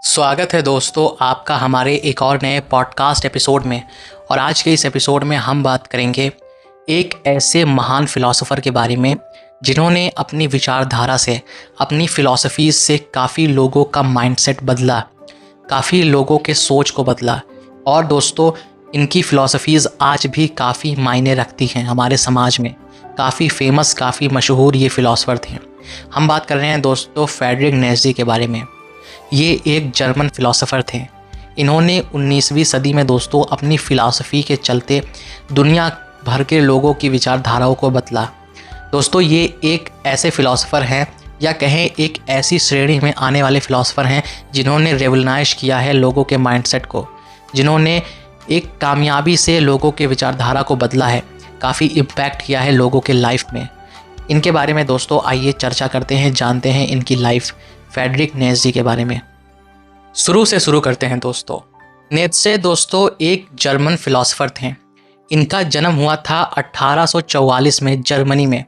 स्वागत है दोस्तों आपका हमारे एक और नए पॉडकास्ट एपिसोड में। और आज के इस एपिसोड में हम बात करेंगे एक ऐसे महान फ़िलासफ़र के बारे में जिन्होंने अपनी विचारधारा से, अपनी फ़िलासफ़ी से काफ़ी लोगों का माइंडसेट बदला, काफ़ी लोगों के सोच को बदला। और दोस्तों इनकी फ़िलासफ़ीज़ आज भी काफ़ी मायने रखती हैं हमारे समाज में। काफ़ी फेमस, काफ़ी मशहूर ये फ़िलासफ़र थे। हम बात कर रहे हैं दोस्तों फ्रेडरिक नीत्शे के बारे में। ये एक जर्मन फ़िलासफ़र थे। इन्होंने 19वीं सदी में दोस्तों अपनी फ़िलासफ़ी के चलते दुनिया भर के लोगों की विचारधाराओं को बदला। दोस्तों ये एक ऐसे फ़िलासफ़र हैं या कहें एक ऐसी श्रेणी में आने वाले फ़िलासफ़र हैं जिन्होंने रेवोल्यूनाइज किया है लोगों के माइंडसेट को, जिन्होंने एक कामयाबी से लोगों के विचारधारा को बदला है, काफ़ी इम्पैक्ट किया है लोगों के लाइफ में। इनके बारे में दोस्तों आइए चर्चा करते हैं, जानते हैं इनकी लाइफ फ्रेडरिक नीत्शे के बारे में। शुरू करते हैं दोस्तों। नीत्शे दोस्तों एक जर्मन फ़िलासफ़र थे। इनका जन्म हुआ था 1844 में जर्मनी में।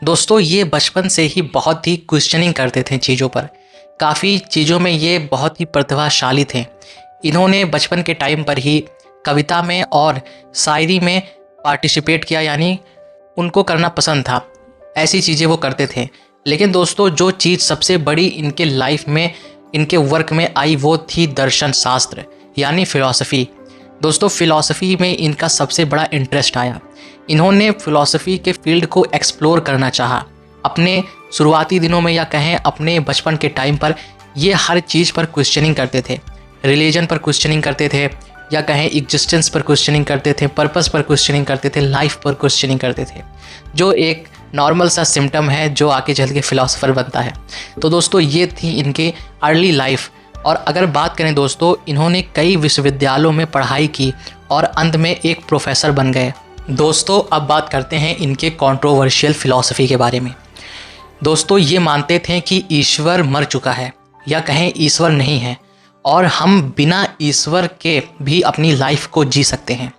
दोस्तों ये बचपन से ही बहुत ही क्वेश्चनिंग करते थे चीज़ों पर, काफ़ी चीज़ों में ये बहुत ही प्रतिभाशाली थे। इन्होंने बचपन के टाइम पर ही कविता में और शायरी में पार्टिसिपेट किया, यानी उनको करना पसंद था, ऐसी चीज़ें वो करते थे। लेकिन दोस्तों जो चीज़ सबसे बड़ी इनके लाइफ में, इनके वर्क में आई वो थी दर्शन शास्त्र यानी फ़िलासफ़ी। दोस्तों फ़िलासफ़ी में इनका सबसे बड़ा इंटरेस्ट आया। इन्होंने फ़िलासफ़ी के फील्ड को एक्सप्लोर करना चाहा। अपने शुरुआती दिनों में या कहें अपने बचपन के टाइम पर ये हर चीज़ पर क्वेश्चनिंग करते थे। रिलीजन पर क्वेश्चनिंग करते थे, या कहें एग्जिस्टेंस पर क्वेश्चनिंग करते थे, पर्पस पर क्वेश्चनिंग करते थे, लाइफ पर क्वेश्चनिंग करते थे, जो एक नॉर्मल सा सिम्टम है जो आगे चल के फ़िलासफ़र बनता है। तो दोस्तों ये थी इनके अर्ली लाइफ। और अगर बात करें दोस्तों, इन्होंने कई विश्वविद्यालयों में पढ़ाई की और अंत में एक प्रोफेसर बन गए। दोस्तों अब बात करते हैं इनके कंट्रोवर्शियल फ़िलासफ़ी के बारे में। दोस्तों ये मानते थे कि ईश्वर मर चुका है, या कहें ईश्वर नहीं है, और हम बिना ईश्वर के भी अपनी लाइफ को जी सकते हैं।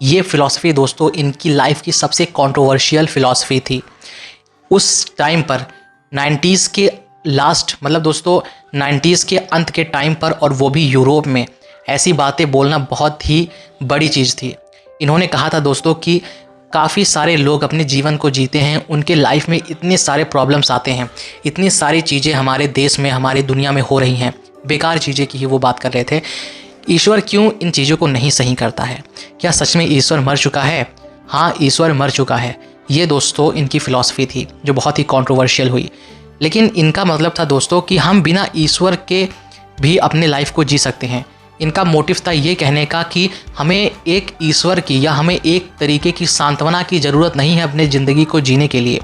ये फ़िलासफ़ी दोस्तों इनकी लाइफ की सबसे कंट्रोवर्शियल फ़िलासफ़ी थी। उस टाइम पर 90s के लास्ट, मतलब दोस्तों 90s के अंत के टाइम पर, और वो भी यूरोप में, ऐसी बातें बोलना बहुत ही बड़ी चीज़ थी। इन्होंने कहा था दोस्तों कि काफ़ी सारे लोग अपने जीवन को जीते हैं, उनके लाइफ में इतने सारे प्रॉब्लम्स आते हैं, इतनी सारी चीज़ें हमारे देश में, हमारे दुनिया में हो रही हैं, बेकार चीज़ें की ही वो बात कर रहे थे। ईश्वर क्यों इन चीज़ों को नहीं सही करता है? क्या सच में ईश्वर मर चुका है? हाँ, ईश्वर मर चुका है। ये दोस्तों इनकी फ़िलासफ़ी थी जो बहुत ही कंट्रोवर्शियल हुई। लेकिन इनका मतलब था दोस्तों कि हम बिना ईश्वर के भी अपने लाइफ को जी सकते हैं। इनका मोटिव था ये कहने का कि हमें एक ईश्वर की, या हमें एक तरीके की सांत्वना की ज़रूरत नहीं है अपने ज़िंदगी को जीने के लिए।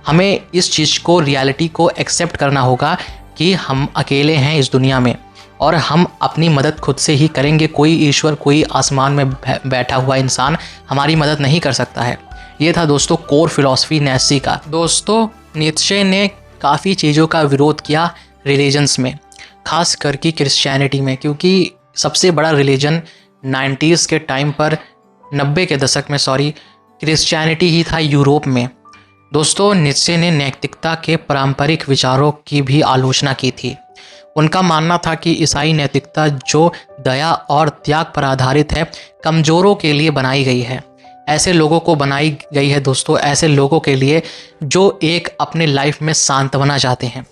हमें इस चीज़ को, रियलिटी को एक्सेप्ट करना होगा कि हम अकेले हैं इस दुनिया में, और हम अपनी मदद खुद से ही करेंगे। कोई ईश्वर, कोई आसमान में बैठा हुआ इंसान हमारी मदद नहीं कर सकता है। ये था दोस्तों कोर फ़िलासफ़ी नीत्शे का। दोस्तों नीत्शे ने काफ़ी चीज़ों का विरोध किया रिलीजन्स में, ख़ास करके क्रिश्चियनिटी में, क्योंकि सबसे बड़ा रिलीजन 90s के टाइम पर, 90 के दशक में क्रिश्चियनिटी ही था यूरोप में। दोस्तों नीत्शे ने नैतिकता के पारंपरिक विचारों की भी आलोचना की थी। उनका मानना था कि ईसाई नैतिकता जो दया और त्याग पर आधारित है, कमज़ोरों के लिए बनाई गई है। ऐसे लोगों को बनाई गई है दोस्तों, ऐसे लोगों के लिए जो एक अपने लाइफ में सांत्वना चाहते हैं।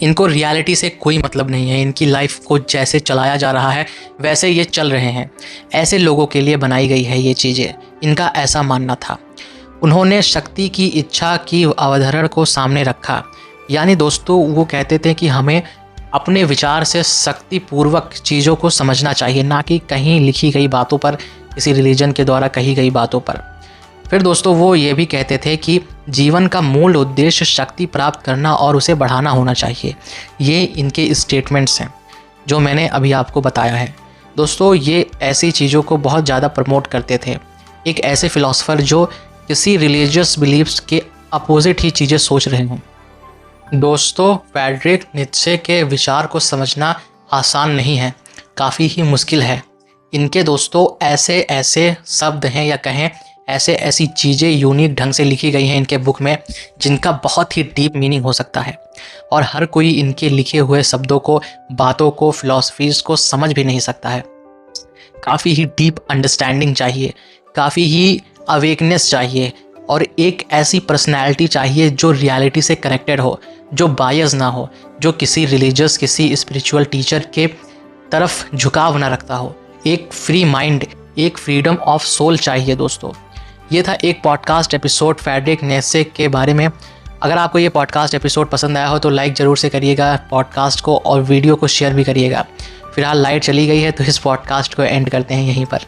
इनको रियलिटी से कोई मतलब नहीं है, इनकी लाइफ को जैसे चलाया जा रहा है वैसे ये चल रहे हैं। ऐसे लोगों के लिए बनाई गई है ये चीज़ें, इनका ऐसा मानना था। उन्होंने शक्ति की इच्छा की अवधारणा को सामने रखा, यानी दोस्तों वो कहते थे कि हमें अपने विचार से शक्तिपूर्वक चीज़ों को समझना चाहिए, ना कि कहीं लिखी गई बातों पर, किसी रिलीजन के द्वारा कही गई बातों पर। फिर दोस्तों वो ये भी कहते थे कि जीवन का मूल उद्देश्य शक्ति प्राप्त करना और उसे बढ़ाना होना चाहिए। ये इनके स्टेटमेंट्स हैं जो मैंने अभी आपको बताया है। दोस्तों ये ऐसी चीज़ों को बहुत ज़्यादा प्रमोट करते थे। एक ऐसे फ़िलासफ़र जो किसी रिलीजियस बिलीफ्स के अपोजिट ही चीज़ें सोच रहे हों। दोस्तों फ्रेडरिक नीत्शे के विचार को समझना आसान नहीं है, काफ़ी ही मुश्किल है। इनके दोस्तों ऐसे ऐसे शब्द हैं, या कहें ऐसे ऐसी चीज़ें यूनिक ढंग से लिखी गई हैं इनके बुक में जिनका बहुत ही डीप मीनिंग हो सकता है, और हर कोई इनके लिखे हुए शब्दों को, बातों को, फिलॉसफीज़ को समझ भी नहीं सकता है। काफ़ी ही डीप अंडरस्टैंडिंग चाहिए, काफ़ी ही अवेकनेस चाहिए, और एक ऐसी पर्सनैलिटी चाहिए जो रियलिटी से कनेक्टेड हो, जो बायस ना हो, जो किसी रिलीजियस, किसी स्पिरिचुअल टीचर के तरफ झुकाव ना रखता हो। एक फ्री माइंड, एक फ्रीडम ऑफ सोल चाहिए दोस्तों। ये था एक पॉडकास्ट एपिसोड फ्रेडरिक नीत्शे के बारे में। अगर आपको ये पॉडकास्ट एपिसोड पसंद आया हो तो लाइक ज़रूर से करिएगा पॉडकास्ट को, और वीडियो को शेयर भी करिएगा। फिलहाल लाइट चली गई है तो इस पॉडकास्ट को एंड करते हैं यहीं पर।